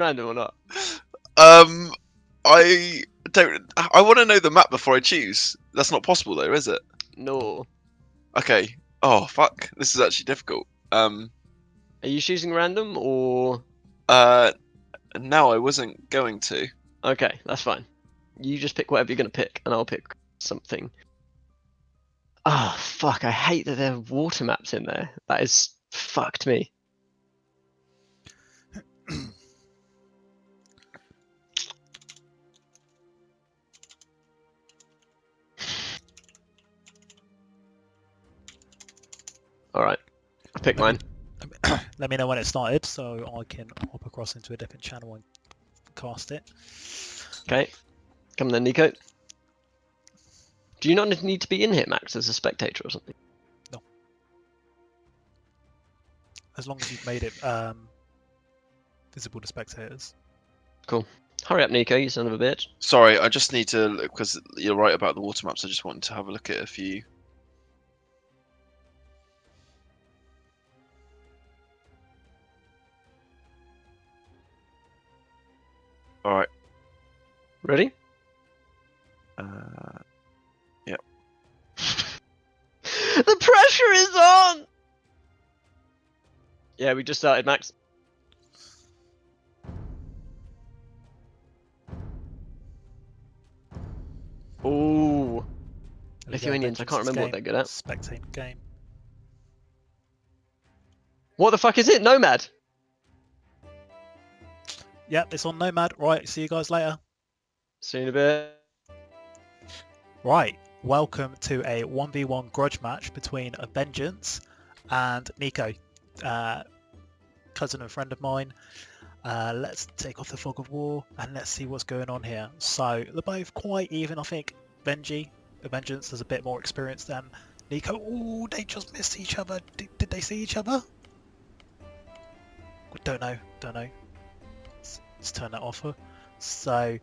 random or not? I don't. I want to know the map before I choose. That's not possible though, is it? No. Okay. Oh fuck. This is actually difficult. Are you choosing random or? No, I wasn't going to. Okay, that's fine. You just pick whatever you're gonna pick, and I'll pick something. Ah, oh, fuck! I hate that there are water maps in there. That is fucked me. All right, I picked mine. Let me know when it started so I can hop across into a different channel and cast it. Okay, come then, Nico. Do you not need to be in here, Max, as a spectator or something? No. As long as you've made it visible to spectators. Cool. Hurry up, Nico, you son of a bitch. Sorry, I just need to look because you're right about the water maps. I just wanted to have a look at a few. All right. Ready? Yep. The pressure is on! Yeah, we just started, Max. Ooh. Lithuanians, I can't remember what they're good at. Spectating game. What the fuck is it? Nomad? Yep, it's on Nomad. Right, see you guys later. See you in a bit. Right, welcome to a 1v1 grudge match between aVeng3ance and Nico, cousin and friend of mine. Let's take off the fog of war and let's see what's going on here. So they're both quite even. I think aVeng3ance has a bit more experience than Nico. Oh, they just missed each other. Did they see each other? Don't know. Let's turn that off. So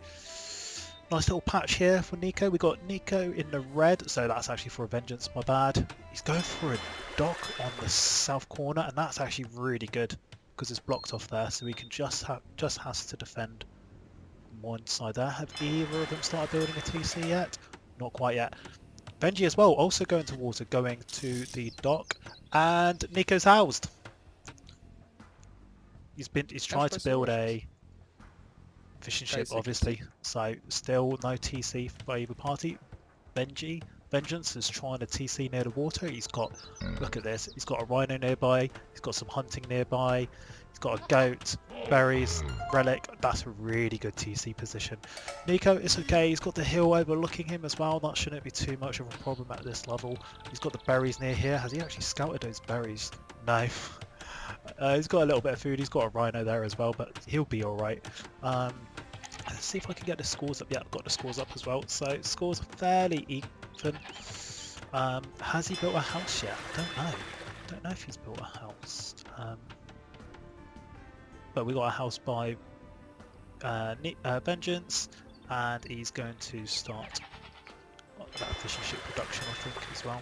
nice little patch here for Nico. We got Nico in the red, so that's actually for aVeng3ance, my bad. He's going for a dock on the south corner, and that's actually really good because it's blocked off there, so he can just has to defend one side there. Have either of them started building a TC yet? Not quite yet. Benji as well, also going to water, going to the dock, and Nico's housed. He's tried to build a fishing ship, obviously, so still no TC by either party. aVeng3ance is trying to TC near the water. He's got, look at this, he's got a rhino nearby, he's got some hunting nearby, he's got a goat, berries, relic. That's a really good TC position. Nico, it's okay, he's got the hill overlooking him as well. That shouldn't be too much of a problem at this level. He's got the berries near here. Has he actually scouted those berries? No. He's got a little bit of food. He's got a rhino there as well, but he'll be alright. Let's see if I can get the scores up. Yeah, I've got the scores up as well. So scores are fairly even. Has he built a house yet? I don't know. Don't know if he's built a house. But we got a house by aVeng3ance, and he's going to start that fishing ship production, I think, as well.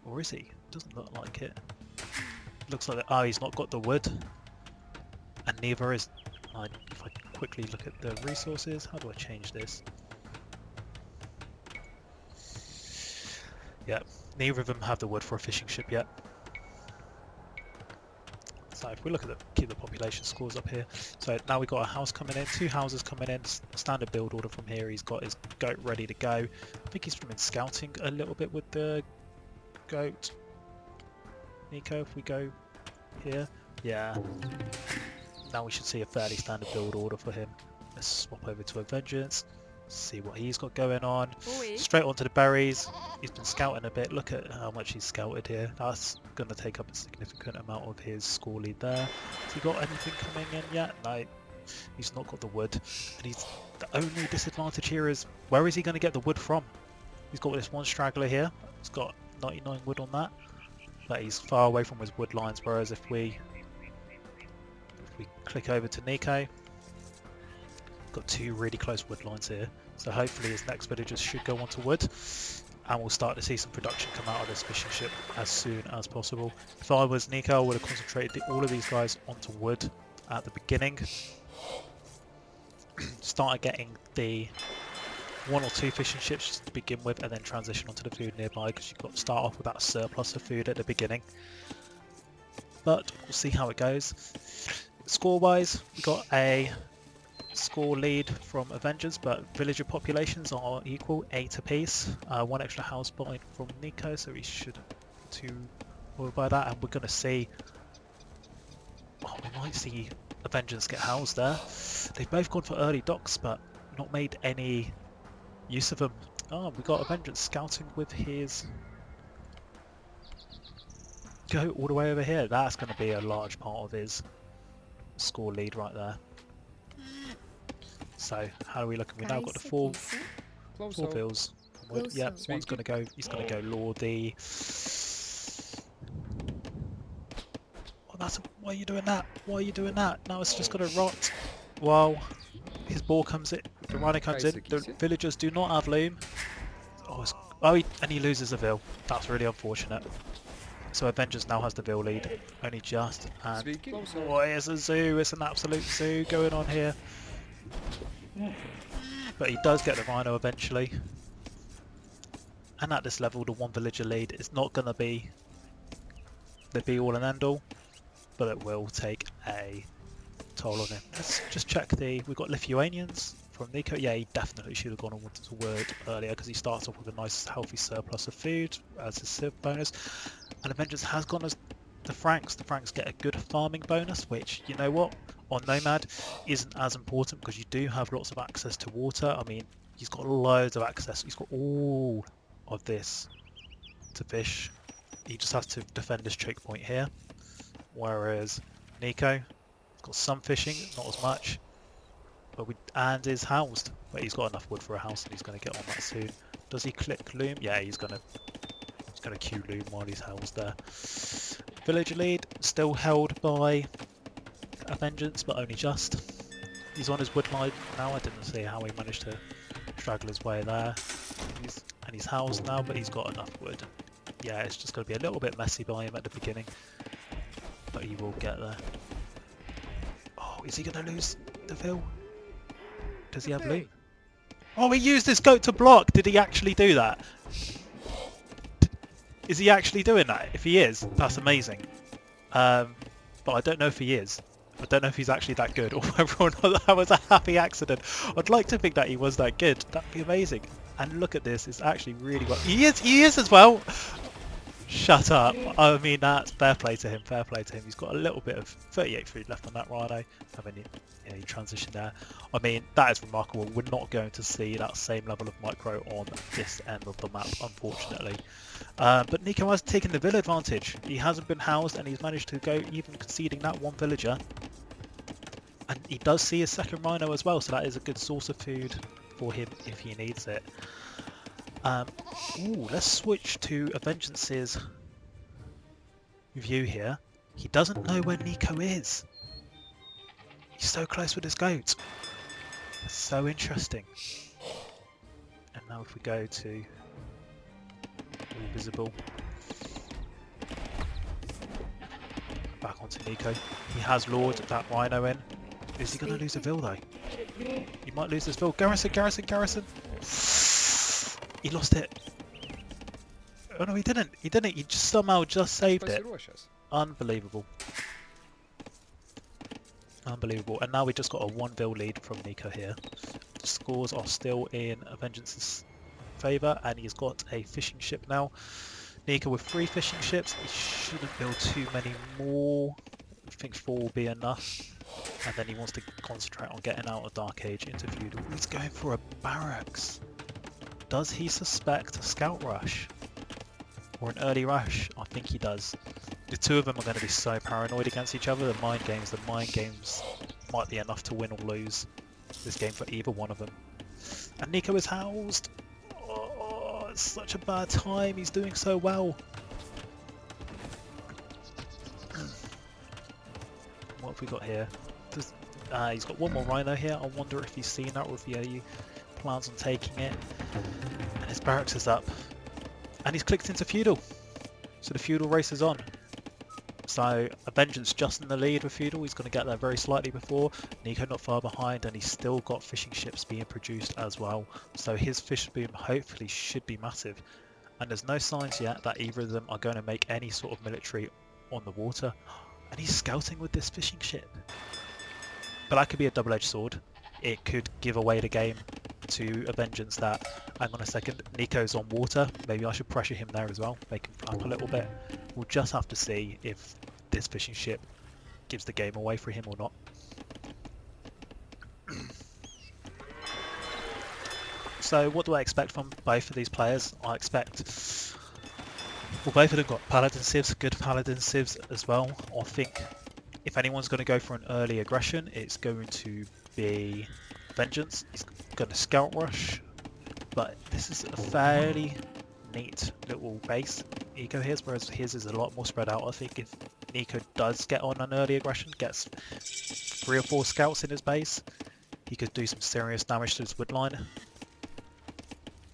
Or is he? Doesn't look like it. Looks like oh, he's not got the wood, and neither is. If I quickly look at the resources, how do I change this? Yeah, neither of them have the wood for a fishing ship yet. So if we look at keep the population scores up here. So now we've got a house coming in, two houses coming in, standard build order from here. He's got his goat ready to go. I think he's been scouting a little bit with the goat. Nico, if we go here, yeah. Now we should see a fairly standard build order for him. Let's swap over to aVeng3ance, see what he's got going on. Straight onto the berries. He's been scouting a bit. Look at how much he's scouted here. That's going to take up a significant amount of his score lead there. Has he got anything coming in yet? No, he's not got the wood. And he's the only disadvantage here is where is he going to get the wood from? He's got this one straggler here. He's got 99 wood on that. But he's far away from his wood lines, whereas if we click over to Nico, got two really close wood lines here, so hopefully his next villagers should go onto wood, and we'll start to see some production come out of this fishing ship as soon as possible. If I was Nico, I would have concentrated all of these guys onto wood at the beginning, started getting the 1 or 2 fishing ships just to begin with, and then transition onto the food nearby, because you've got to start off with that surplus of food at the beginning. But we'll see how it goes. Score-wise, we got a score lead from aVeng3ance, but villager populations are equal, 8 apiece. 1 extra house point from Nico, so he should to worry by that, and we're going to see. Oh, we might see aVeng3ance get housed there. They've both gone for early docks, but not made any use of them. Oh, we got aVeng3ance scouting with his goat all the way over here. That's going to be a large part of his score lead right there. So how are we looking? We've now got the four vills. Yep, one's going to go. He's going to go Lordy. Oh, why are you doing that? Why are you doing that? Now it's just going to rot. While his ball comes in, the rhino comes in. The villagers do not have loom. Oh, and he loses a vill. That's really unfortunate. So aVeng3ance now has the vill lead, only just. And boy, it's a zoo. It's an absolute zoo going on here. But he does get the rhino eventually. And at this level, the 1 villager lead is not going to be the be all and end all, but it will take a toll on him. Let's just check we've got Lithuanians from Nico. Yeah, he definitely should have gone on to word earlier, because he starts off with a nice healthy surplus of food as his civ bonus. And aVeng3ance has gone as the Franks. The Franks get a good farming bonus, which, you know what, on Nomad isn't as important, because you do have lots of access to water. I mean, he's got loads of access. He's got all of this to fish. He just has to defend his choke point here. Whereas Nico has got some fishing, not as much, and is housed. But he's got enough wood for a house, and he's going to get on that soon. Does he click loom? Yeah, he's going to queue loom while he's housed there. Villager lead still held by aVeng3ance, but only just. He's on his wood line now. I didn't see how he managed to straggle his way there. He's housed now, but he's got enough wood. Yeah, it's just going to be a little bit messy by him at the beginning, but he will get there. Oh, is he going to lose the vill? Does he have loot? Oh, he used his goat to block! Did he actually do that? Is he actually doing that? If he is, that's amazing. But I don't know if he is. I don't know if he's actually that good, or whether or not that was a happy accident. I'd like to think that he was that good. That'd be amazing. And look at this, it's actually really well. He is as well! Shut up. I mean, that's fair play to him, fair play to him. He's got a little bit of 38 food left on that rhino. I mean, he transitioned there. I mean, that is remarkable. We're not going to see that same level of micro on this end of the map, unfortunately. But Nico has taken the vill advantage. He hasn't been housed, and he's managed to go, even conceding that 1 villager. And he does see his second rhino as well, so that is a good source of food for him if he needs it. Let's switch to aVeng3ance's view here. He doesn't know where Nico is. He's so close with his goat. That's so interesting. And now if we go to all visible, back onto Nico. He has lured that rhino in. Is he going to lose a vill though? He might lose this vill. Garrison! He lost it. Oh no, he didn't. He just somehow just saved it. Unbelievable. Unbelievable. And now we just got a 1 vill lead from Nico here. The scores are still in aVeng3ance's favour, and he's got a fishing ship now. Nico with 3 fishing ships. He shouldn't build too many more. I think 4 will be enough. And then he wants to concentrate on getting out of Dark Age into feudal. He's going for a barracks. Does he suspect a scout rush? Or an early rush? I think he does. The two of them are going to be so paranoid against each other. The mind games might be enough to win or lose this game for either one of them. And Nico is housed. Oh, it's such a bad time. He's doing so well. What have we got here? He's got 1 more rhino here. I wonder if he's seen that, or if he plans on taking it. And his barracks is up. And he's clicked into feudal. So the feudal race is on. So aVeng3ance just in the lead with Feudal. He's going to get there very slightly before. Nico not far behind, and he's still got fishing ships being produced as well. So his fish boom hopefully should be massive. And there's no signs yet that either of them are going to make any sort of military on the water. And he's scouting with this fishing ship. But that could be a double-edged sword. It could give away the game to aVeng3ance that, hang on a second, Nico's on water. Maybe I should pressure him there as well, make him flap a little bit. We'll just have to see if this fishing ship gives the game away for him or not. So what do I expect from both of these players? I expect, well, both of them got paladin civs, good paladin civs as well. I think if anyone's going to go for an early aggression, it's going to be aVeng3ance. He's going to scout rush, but this is a fairly neat little base Nico his, whereas his is a lot more spread out. I think if Nico does get on an early aggression, gets 3 or 4 scouts in his base, he could do some serious damage to his wood line.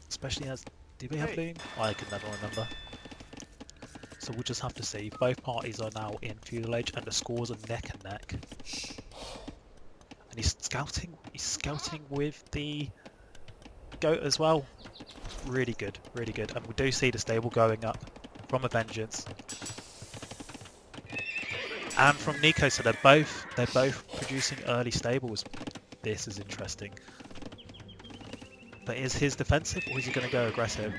Especially as, did we have boom? I can never remember. So we'll just have to see. Both parties are now in feudal age and the scores are neck and neck. And he's scouting with the goat as well. Really good, really good. And we do see the stable going up from aVeng3ance and from Nico, so they're both producing early stables. This is interesting. But is his defensive or is he going to go aggressive?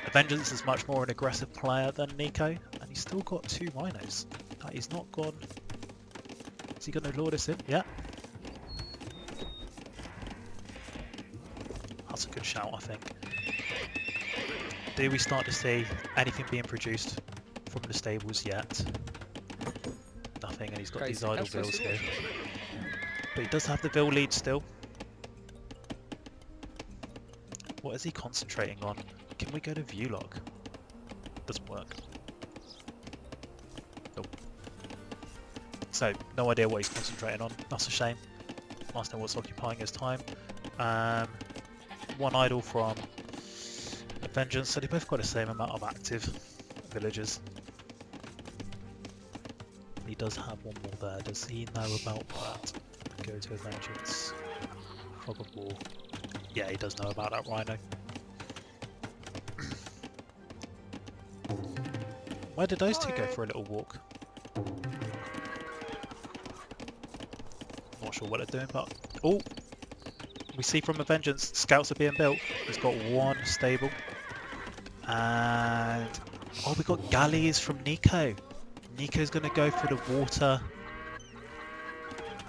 aVeng3ance is much more an aggressive player than Nico, and he's still got 2 rhinos. He's not gone. Is he going to lure this in? Yeah. That's a good shout, I think. Do we start to see anything being produced from the stables yet? Nothing, and he's got these idle bills here. But he does have the bill lead still. What is he concentrating on? Can we go to view log? Doesn't work. Nope. So, no idea what he's concentrating on. That's a shame. Must know what's occupying his time. 1 idle from aVeng3ance, so they both got the same amount of active villagers. He does have 1 more there. Does he know about that? Go to aVeng3ance. Fog of War. Yeah, he does know about that rhino. Where did those 2 go for a little walk? Not sure what they're doing, but... Oh! We see from aVeng3ance, scouts are being built. He's got 1 stable. And... oh, we got galleys from Nico. Nico's going to go for the water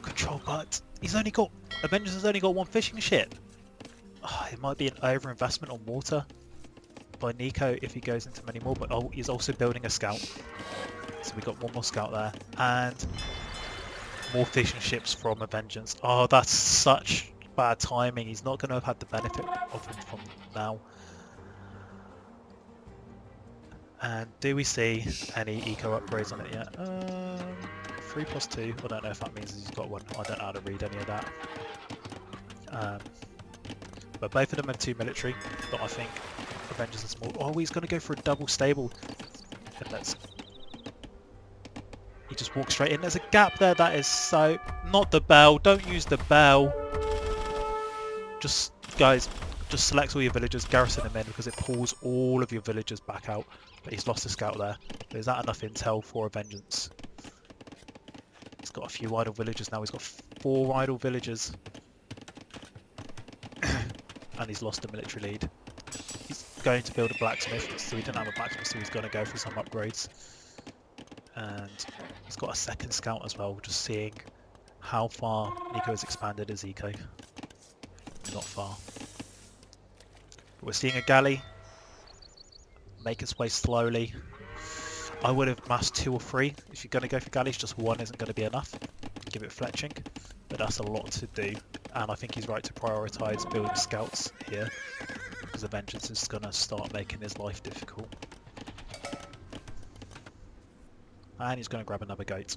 control, but he's only got... aVeng3ance has only got 1 fishing ship. Oh, it might be an over-investment on water by Nico if he goes into many more, but oh, he's also building a scout. So we got 1 more scout there, and more fishing ships from aVeng3ance. Oh, that's such bad timing. He's not going to have had the benefit of him from now. And do we see any eco upgrades on it yet? 3+2. I don't know if that means he's got 1. I don't know how to read any of that. But both of them have 2 military, but I think aVeng3ance is small. Oh, he's going to go for a double stable. And let's... he just walks straight in. There's a gap there. That is so... not the bell. Don't use the bell. Just, guys, just select all your villagers, garrison them in, because it pulls all of your villagers back out. But he's lost a scout there. But is that enough intel for aVeng3ance? He's got a few idle villagers now. He's got 4 idle villagers. And he's lost a military lead. He's going to build a blacksmith, so he didn't have a blacksmith, so he's going to go for some upgrades. And he's got a 2nd scout as well, just seeing how far Nico has expanded his eco. Not far. But we're seeing a galley make its way slowly. I would have massed 2 or 3. If you're going to go for galleys, just 1 isn't going to be enough. Give it fletching, but that's a lot to do. And I think he's right to prioritise building scouts here, because aVeng3ance is going to start making his life difficult. And he's going to grab another goat.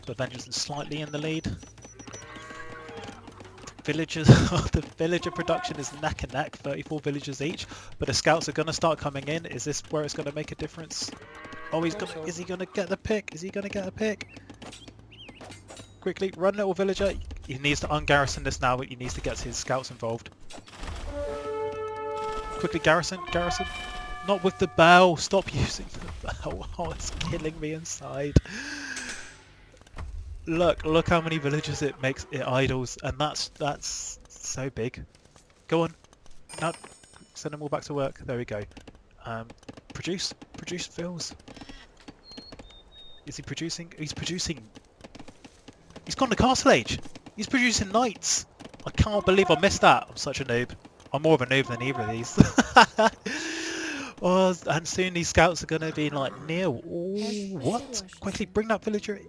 So aVeng3ance is slightly in the lead. villagers, the villager production is neck and neck, 34 villagers each. But the scouts are going to start coming in. Is this where it's going to make a difference? Oh, is he going to get the pick? Is he going to get a pick? Quickly, run, little villager. He needs to ungarrison this now, but he needs to get his scouts involved. Quickly, garrison. Not with the bell. Stop using the bell. Oh, it's killing me inside. Look how many villagers it makes. It idles, and that's so big. Go on. Now, send them all back to work. There we go. Produce fills. Is he producing? He's producing. He's gone to Castle Age. He's producing knights. I can't believe I missed that. I'm such a noob. I'm more of a noob than either of these. Oh, and soon these scouts are going to be like, Neil, what? Quickly, bring that villager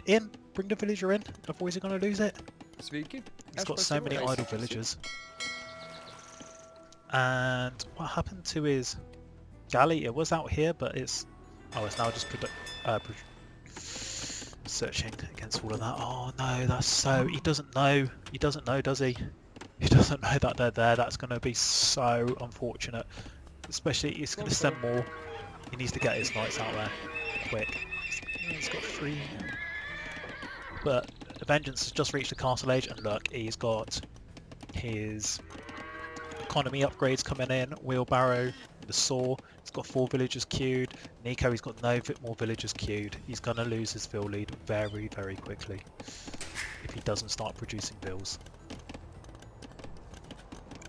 in. Bring the villager in. Otherwise you're going to lose it. He's got so many idle villagers. And what happened to his galley? It was out here, but it's now just searching against all of that. Oh no, that's so... He doesn't know, does he? He doesn't know that they're there. That's going to be so unfortunate. Especially, he's going to send more. He needs to get his knights out there quick. He's got 3. But aVeng3ance has just reached the castle age, and look, he's got his economy upgrades coming in. Wheelbarrow, the saw. He's got 4 villagers queued. Nico, he's got no more villagers queued. He's going to lose his vill lead very, very quickly if he doesn't start producing vills.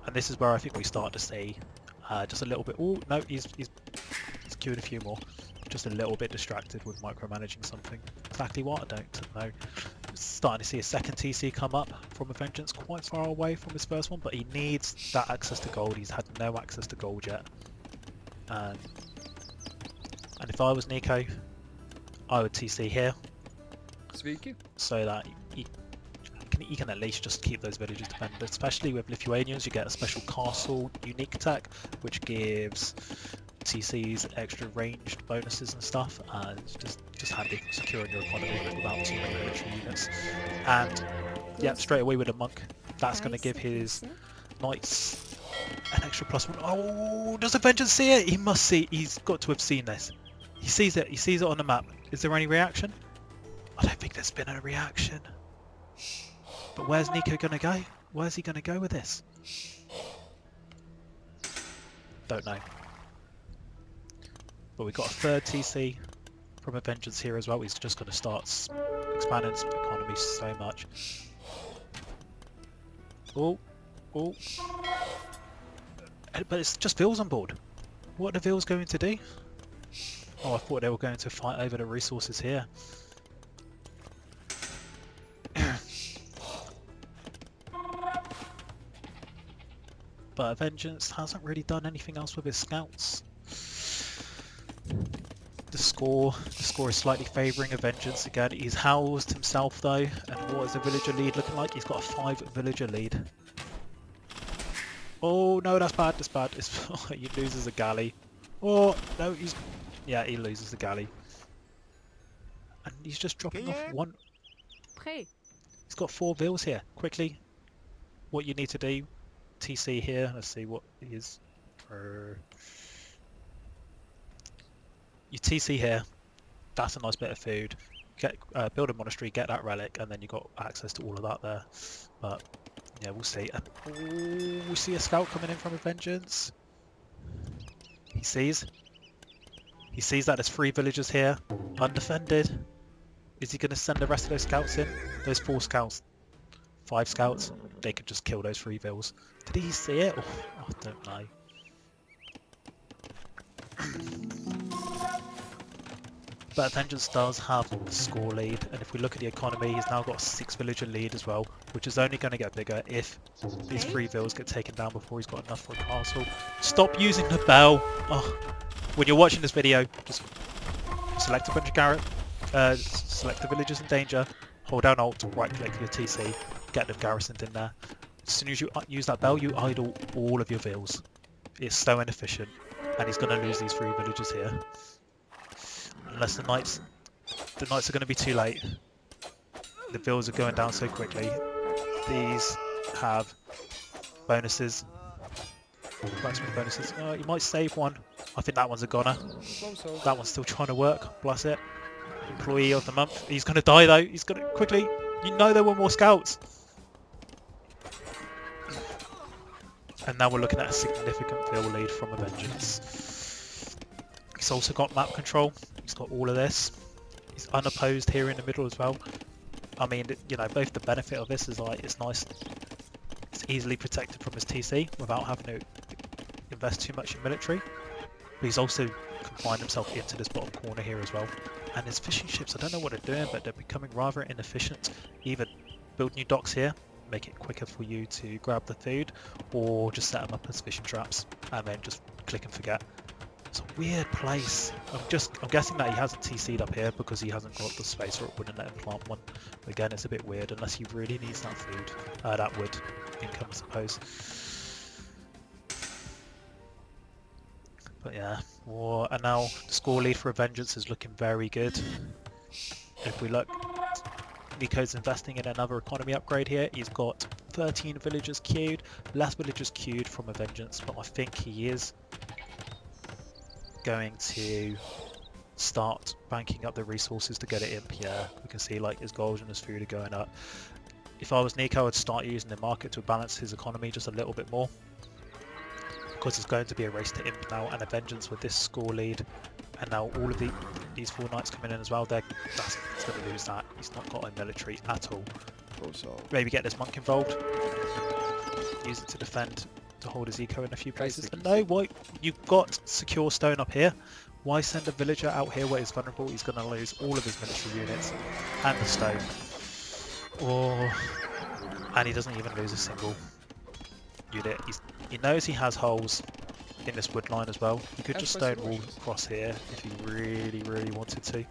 And this is where I think we start to see just a little bit. Oh no, he's queued a few more. Just a little bit distracted with micromanaging something. Exactly what? I don't know. Starting to see a second TC come up from aVeng3ance, quite far away from his first one, but he needs that access to gold. He's had no access to gold yet. And if I was Nico, I would TC here, so that he can at least just keep those villages defended. Especially with Lithuanians, you get a special castle unique attack, which gives TCs extra ranged bonuses and stuff, and it's just handy for securing your economy without too many military units. And yeah, straight away with a monk, that's going to give his knights an extra +1. Oh, does aVeng3ance see it? He must see. He's got to have seen this. He sees it. He sees it on the map. Is there any reaction? I don't think there's been a reaction. But where's Nico going to go? Where's he going to go with this? Don't know. But we've got a third TC from aVeng3ance here as well. He's just going to start expanding his economy so much. Oh. But it's just vills on board. What are the vills going to do? Oh, I thought they were going to fight over the resources here. But aVeng3ance hasn't really done anything else with his scouts. The score is slightly favouring aVeng3ance again. He's housed himself though, and what is the villager lead looking like? He's got a 5 villager lead. Oh no, that's bad. He loses a galley. Oh no, he loses the galley, and he's just dropping off 1. He's got 4 vills here. Quickly, what you need to do. TC here. Let's see what he is. You TC here. That's a nice bit of food. Build a monastery, get that relic, and then you got access to all of that there. But yeah, we'll see. And we see a scout coming in from aVeng3ance. He sees that there's 3 villagers here, undefended. Is he going to send the rest of those scouts in? Those 4 scouts, 5 scouts. They could just kill those 3 vills. Did he see it? Oh, I don't know. But aVeng3ance does have the score lead, and if we look at the economy, he's now got a 6 villager lead as well, which is only going to get bigger if these 3 vills get taken down before he's got enough for a castle. Stop using the bell! Oh, when you're watching this video, just select a bunch of select the villagers in danger, hold down Alt, right click your TC, get them garrisoned in there. As soon as you use that bell, you idle all of your vills. It's so inefficient, and he's going to lose these 3 villagers here. Unless the knights are going to be too late. The vills are going down so quickly. These have bonuses. Blacksmith bonuses. You might save one. I think that one's a goner. That one's still trying to work. Bless it. Employee of the month. He's going to die though. He's going to quickly. You know there were more scouts. And now we're looking at a significant fill lead from aVeng3ance. He's also got map control. He's got all of this. He's unopposed here in the middle as well. I mean, you know, both the benefit of this is like it's nice. It's easily protected from his TC without having to invest too much in military. But he's also confined himself into this bottom corner here as well. And his fishing ships, I don't know what they're doing, but they're becoming rather inefficient. Either build new docks here, make it quicker for you to grab the food, or just set them up as fishing traps and then just click and forget. It's a weird place. I'm guessing that he hasn't TC'd up here because he hasn't got the space or it wouldn't let him plant one. Again, it's a bit weird unless he really needs that food, that wood income, I suppose. But yeah, and now the score lead for aVeng3ance is looking very good. If we look, Nico's investing in another economy upgrade here. He's got 13 villagers queued, less villagers queued from aVeng3ance, but I think he is going to start banking up the resources to get it in Pierre. We can see like his gold and his food are going up. If I was Nico, I'd start using the market to balance his economy just a little bit more, because it's going to be a race to imp now, and aVeng3ance with this score lead, and now all of these 4 knights coming in as well, he's going to lose that. He's not got a military at all. Maybe get this monk involved, use it to defend, to hold his eco in a few places. But no, why? You've got secure stone up here. Why send a villager out here where he's vulnerable? He's going to lose all of his military units and the stone. And he doesn't even lose a single unit. He knows he has holes in this wood line as well. He could just stone wall across here if he really, really wanted to.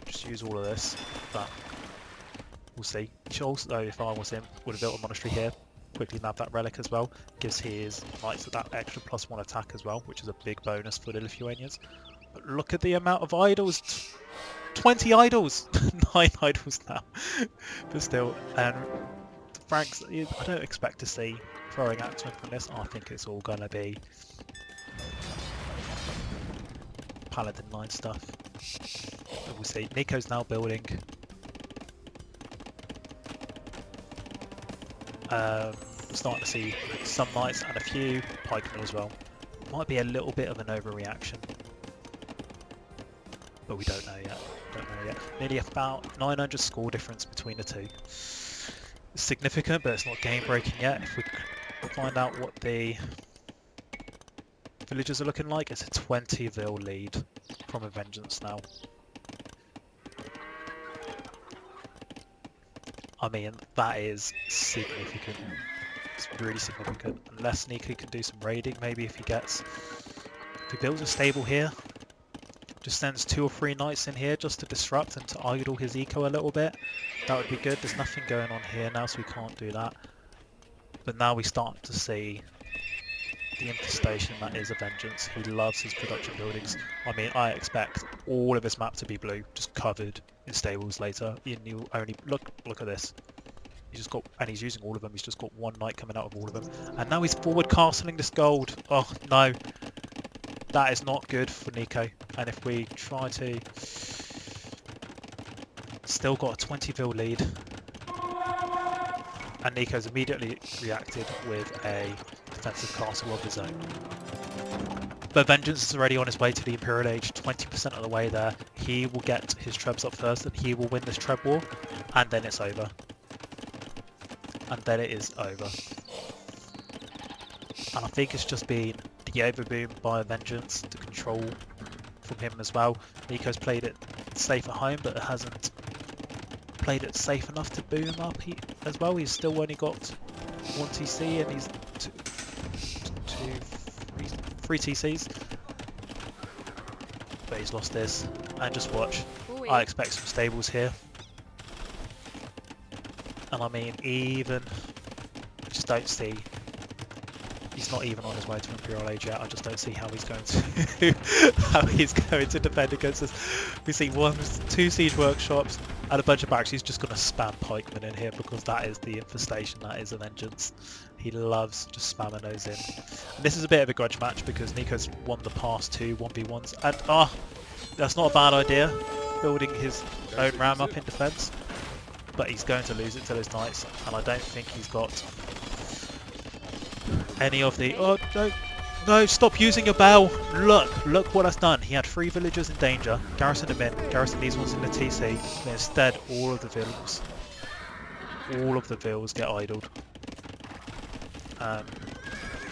Just use all of this, but we'll see. He also, if I was him, would have built a monastery here. Quickly nab that relic as well. Gives his knights that extra +1 attack as well, which is a big bonus for the Lithuanians. But look at the amount of idols. 20 idols! 9 idols now. But still, and Franks, I don't expect to see throwing at him from this. I think it's all gonna be Paladin line stuff. But we'll see. Nico's now building. We're starting to see some knights and a few pikemen as well. Might be a little bit of an overreaction, but we don't know yet. Nearly about 900 score difference between the two. It's significant, but it's not game breaking yet. If we find out what the villagers are looking like, it's a 20 vil lead from aVeng3ance now. I mean, that is significant. It's really significant. Unless Nico can do some raiding, maybe if he builds a stable here, just sends 2 or 3 knights in here just to disrupt and to idle his eco a little bit, that would be good. There's nothing going on here now, so we can't do that. But now we start to see the infestation that is aVeng3ance. He loves his production buildings. I mean, I expect all of his map to be blue, just covered in stables later. And you only look at this. He's just got, and he's using all of them. He's just got 1 knight coming out of all of them, and now he's forward castling this gold. Oh no, that is not good for Nico. And if we try to, still got a 20 vil lead, and Nico's immediately reacted with a defensive castle of his own. But aVeng3ance is already on his way to the Imperial Age, 20% of the way there. He will get his trebs up first, and he will win this treb war, and then it's over. And then it is over. And I think it's just been the overboom by aVeng3ance to control from him as well. Nico's played it safe at home, but it hasn't played it safe enough to boom up as well. He's still only got 1 TC, and he's 3 TCs. But he's lost this. And just watch. I expect some stables here. And I mean, even, I just don't see, he's not even on his way to Imperial Age yet. I just don't see how he's going to defend against us. We see 2 siege workshops, And a bunch of backs, he's just going to spam pikemen in here because that is the infestation, that is aVeng3ance. He loves just spamming those in. And this is a bit of a grudge match because Nico's won the past 2 1v1s. And that's not a bad idea, building his own ram up in defence. But he's going to lose it to those knights, and I don't think he's got any of the... Oh, no, stop using your bell! Look what that's done. He had 3 villagers in danger, garrisoned them in, garrisoned these ones in the TC, but instead all of the vills get idled. I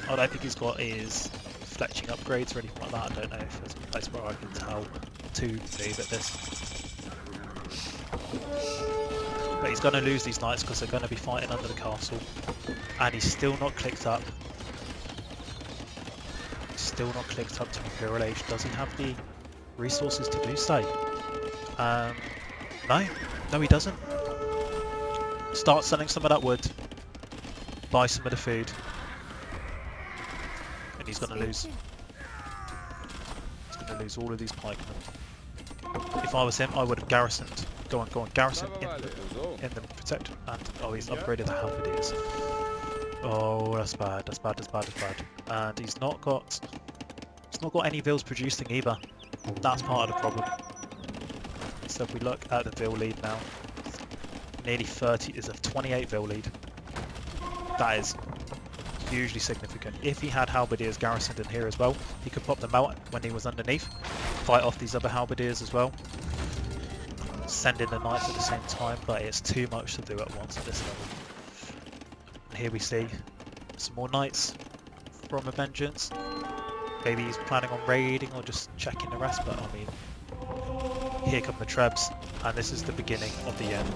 don't think he's got his fletching upgrades or anything like that. I don't know if there's a place where I can tell to move at this. But he's going to lose these knights because they're going to be fighting under the castle. And he's still not clicked up. Still not clicked up to Imperial Age. Does he have the resources to do so? No he doesn't. Start selling some of that wood. Buy some of the food. And he's going to lose. He's going to lose all of these pikemen. If I was him, I would have garrisoned. Go on, garrison in the protect. And he's upgraded the halberdiers. Oh, that's bad. And he's not got any vills producing either. That's part of the problem. So if we look at the vill lead now, nearly 30 is a 28 vill lead. That is hugely significant. If he had halberdiers garrisoned in here as well, he could pop them out when he was underneath, fight off these other halberdiers as well, send in the knights at the same time, but it's too much to do at once at this level. And here we see some more knights from aVeng3ance. Maybe he's planning on raiding or just checking the rest, but I mean, here come the trebs, and this is the beginning of the end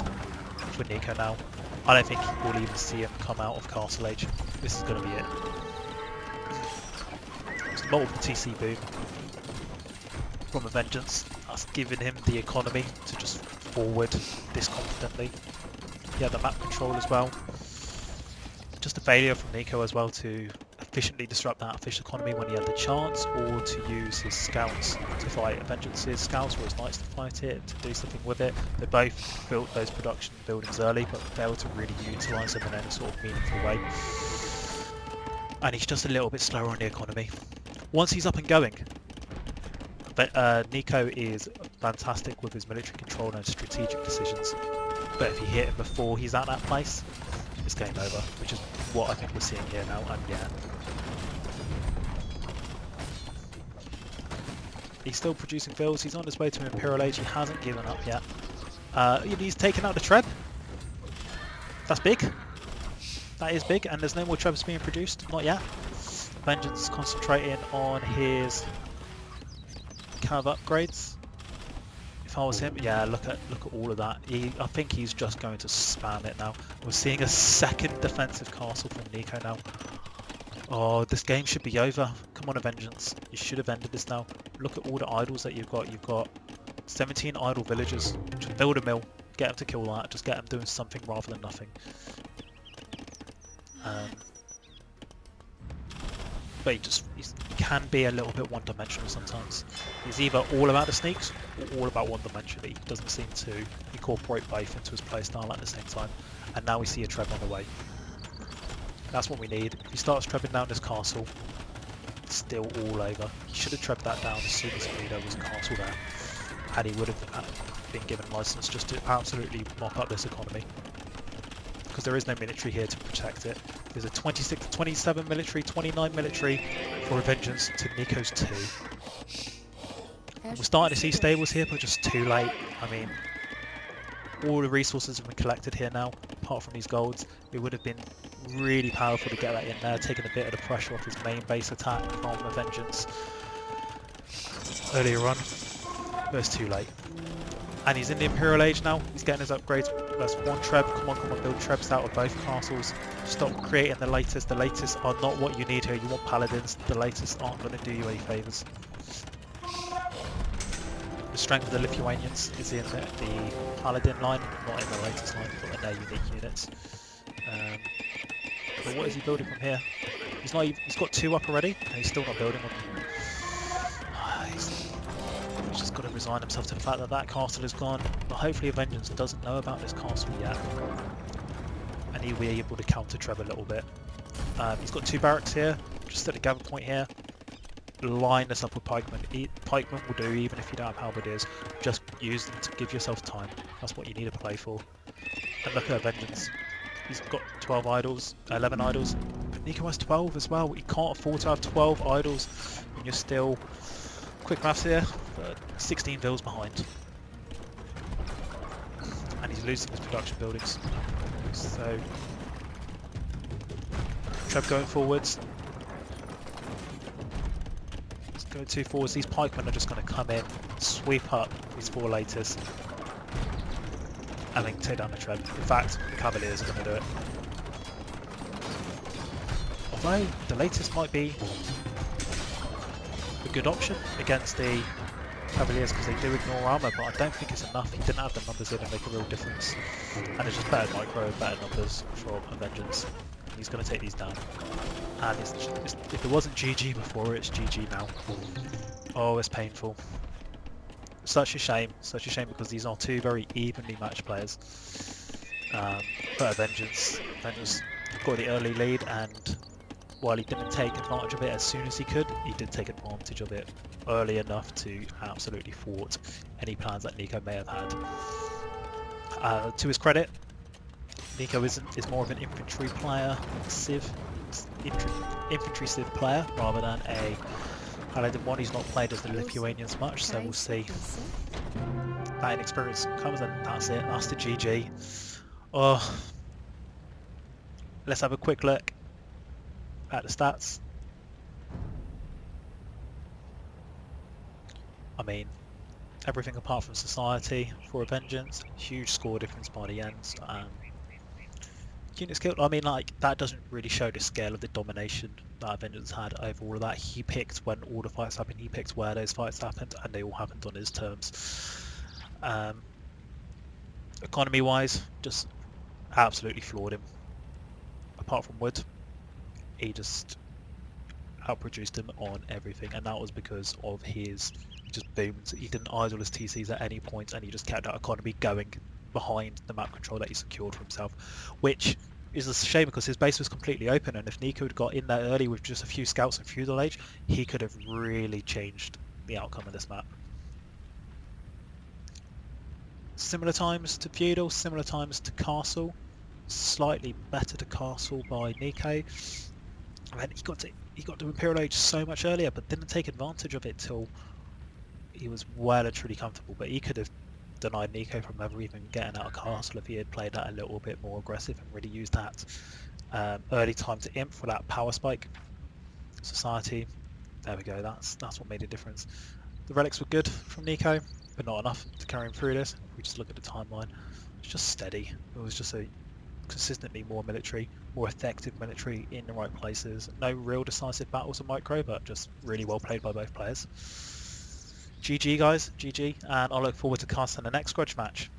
for Nico now. I don't think we'll even see him come out of Castle Age. This is going to be it. There's multiple TC boom from aVeng3ance. That's given him the economy to just forward this confidently. He had the map control as well. Just a failure from Nico as well to efficiently disrupt that fish economy when he had the chance, or to use his scouts to fight aVeng3ance's scouts or his knights to fight it, to do something with it. They both built those production buildings early, but failed to really utilise them in any sort of meaningful way. And he's just a little bit slower on the economy. Once he's up and going, Nico is fantastic with his military control and strategic decisions. But if you hit him before he's at that place, it's game over, which is what I think we're seeing here now. And yeah, he's still producing vills. He's on his way to Imperial Age. He hasn't given up yet. He's taken out the treb. That's big. That is big, and there's no more trebs being produced. Not yet. aVeng3ance is concentrating on his cav upgrades. If I was him, yeah, look at all of that. I think he's just going to spam it now. We're seeing a second defensive castle from Nico now. Oh, this game should be over. Come on, aVeng3ance. You should have ended this now. Look at all the idols that you've got. You've got 17 idle villagers. Just build a mill. Get them to kill that. Just get them doing something rather than nothing. But he can be a little bit one-dimensional sometimes. He's either all about the sneaks or all about one-dimensionally. He doesn't seem to incorporate both into his playstyle at the same time. And now we see a treb on the way. That's what we need. If he starts trebbing down this castle, it's still all over. He should have trebbed that down as soon as he knew there was a castle there. And he would have been given license just to absolutely mop up this economy. Because there is no military here to protect it. There's a 26, 27 military, 29 military for aVeng3ance to Nico's 2. We're starting to see stables here, but just too late. I mean, all the resources have been collected here now, apart from these golds. It would have been really powerful to get that in there, taking a bit of the pressure off his main base attack from aVeng3ance earlier on, but it's too late. And he's in the Imperial Age now. He's getting his upgrades. That's one treb. Come on, build trebs out of both castles. Stop creating the latest. The latest are not what you need here. You want paladins. The latest aren't going to do you any favours. The strength of the Lithuanians is in the paladin line, not in the latest line, but in their unique units. But what is he building from here? He's got 2 up already, and he's still not building one. He's just got to resign himself to the fact that that castle is gone, but hopefully aVeng3ance doesn't know about this castle yet, and he'll be able to counter Trev a little bit. He's got 2 barracks here, just at the gather point here. Line this up with pikemen. Pikemen will do even if you don't have halberdiers. Just use them to give yourself time. That's what you need to play for. And look at aVeng3ance. He's got 12 idols, 11 idols. Nico has 12 as well. You can't afford to have 12 idols when you're still, quick maths here, 16 vills behind. And he's losing his production buildings. So, Trev going forwards. He's going 2 forwards. These pikemen are just going to come in, sweep up these 4 latest, and then take down the Trev. In fact, the Cavaliers are going to do it. Although the latest might be a good option against the Cavaliers because they do ignore armour, but I don't think it's enough. He didn't have the numbers in and make a real difference. And it's just better micro, better numbers from aVeng3ance. He's going to take these down. And if it wasn't GG before, it's GG now. Oh, it's painful. Such a shame because these are 2 very evenly matched players. But aVeng3ance got the early lead, and while he didn't take advantage of it as soon as he could, he did take advantage of it early enough to absolutely thwart any plans that Nico may have had. To his credit, Nico is more of an infantry player, infantry civ player, rather than a Paladin one. He's not played as the Lithuanians much, so we'll see. That inexperience comes, and that's it. That's the GG. Oh, let's have a quick look at the stats. I mean, everything apart from society for aVeng3ance. Huge score difference by the end. Unit skill, I mean, like, that doesn't really show the scale of the domination that aVeng3ance had over all of that. He picked when all the fights happened, he picked where those fights happened, and they all happened on his terms. Economy wise, just absolutely floored him. Apart from wood, he just outproduced him on everything, and that was because of his, he just boomed. He didn't idle his TCs at any point, and he just kept that economy going behind the map control that he secured for himself, which is a shame because his base was completely open, and if Nico had got in there early with just a few scouts and feudal age, he could have really changed the outcome of this map. Similar times to feudal, similar times to castle, slightly better to castle by Nico. And he got to Imperial Age so much earlier, but didn't take advantage of it till he was well and truly comfortable. But he could have denied Nico from ever even getting out of castle if he had played that a little bit more aggressive and really used that early time to imp for that power spike. Society, there we go. That's what made a difference. The relics were good from Nico, but not enough to carry him through this. If we just look at the timeline, it's just steady. It was just a consistently more military, more effective military in the right places. No real decisive battles of micro, but just really well played by both players. GG guys, GG, and I look forward to casting the next Grudge match.